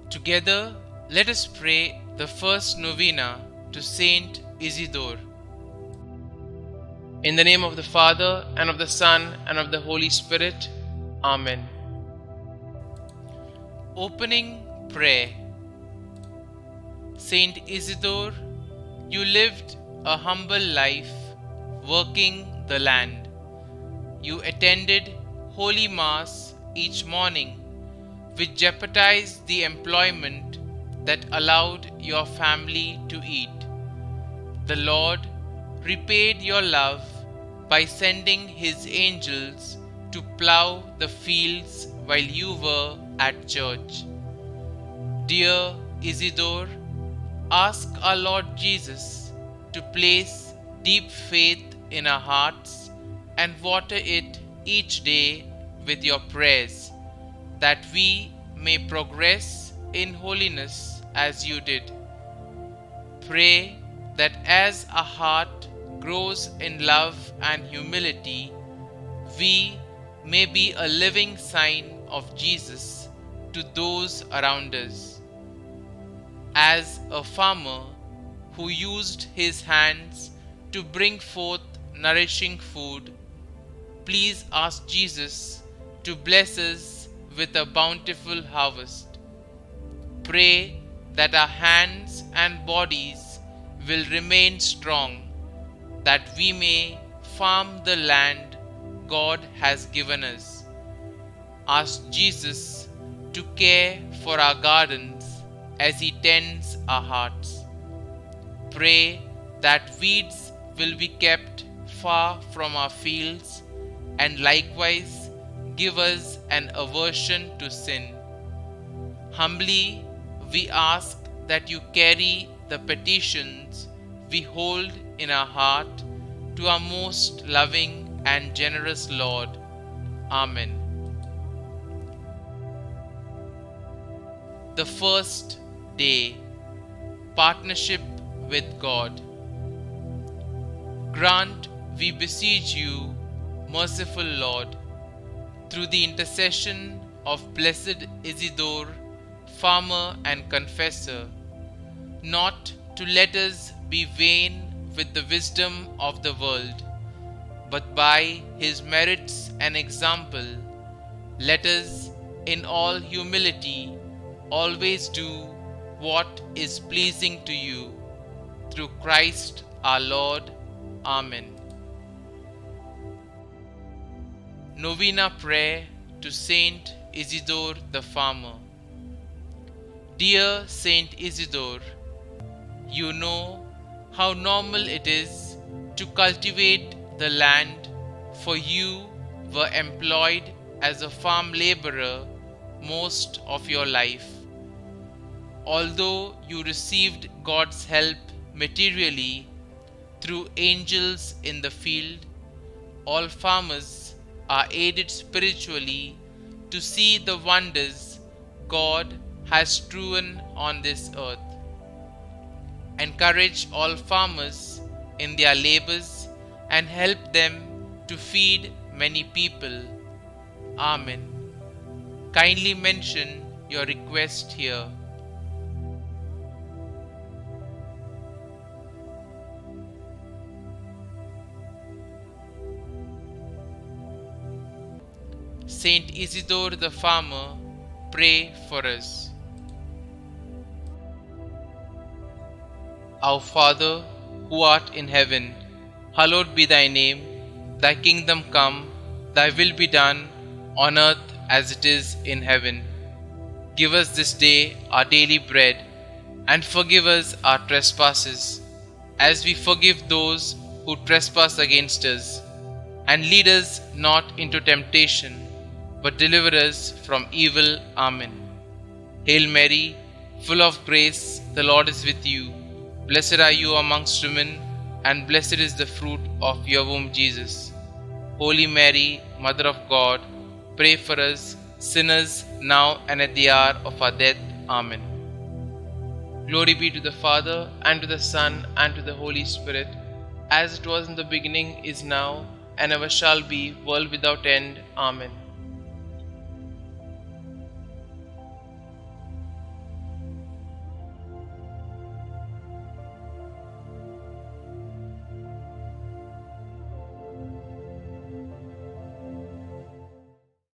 Together, let us pray the first novena to Saint Isidore. In the name of the Father, and of the Son, and of the Holy Spirit. Amen. Opening Prayer. Saint Isidore, you lived a humble life, working the land. You attended Holy Mass each morning, which jeopardized the employment that allowed your family to eat. The Lord repaid your love by sending His angels to plough the fields while you were at church. Dear Isidore, ask our Lord Jesus to place deep faith in our hearts and water it each day with your prayers, that we may progress in holiness as you did. Pray that as our heart grows in love and humility, we may be a living sign of Jesus to those around us. As a farmer who used his hands to bring forth nourishing food, please ask Jesus to bless us with a bountiful harvest. Pray that our hands and bodies will remain strong, that we may farm the land God has given us. Ask Jesus to care for our gardens as He tends our hearts. Pray that weeds will be kept far from our fields, and likewise give us an aversion to sin. Humbly we ask that you carry the petitions we hold in our heart to our most loving and generous Lord. Amen. The first day, partnership with God. Grant, we beseech you, merciful Lord, through the intercession of blessed Isidore, farmer and confessor, not to let us be vain with the wisdom of the world, but by his merits and example, let us in all humility always do what is pleasing to you. Through Christ our Lord. Amen. Novena Prayer to Saint Isidore the Farmer. Dear Saint Isidore, you know how normal it is to cultivate the land, for you were employed as a farm laborer most of your life. Although you received God's help materially through angels in the field, all farmers are aided spiritually to see the wonders God has strewn on this earth. Encourage all farmers in their labors and help them to feed many people. Amen. Kindly mention your request here. Saint Isidore the Farmer, pray for us. Our Father, who art in heaven, hallowed be thy name. Thy kingdom come, thy will be done, on earth as it is in heaven. Give us this day our daily bread, and forgive us our trespasses, as we forgive those who trespass against us. And lead us not into temptation, but deliver us from evil. Amen. Hail Mary, full of grace, the Lord is with you. Blessed are you amongst women, and blessed is the fruit of your womb, Jesus. Holy Mary, Mother of God, pray for us sinners, now and at the hour of our death. Amen. Glory be to the Father, and to the Son, and to the Holy Spirit, as it was in the beginning, is now, and ever shall be, world without end. Amen.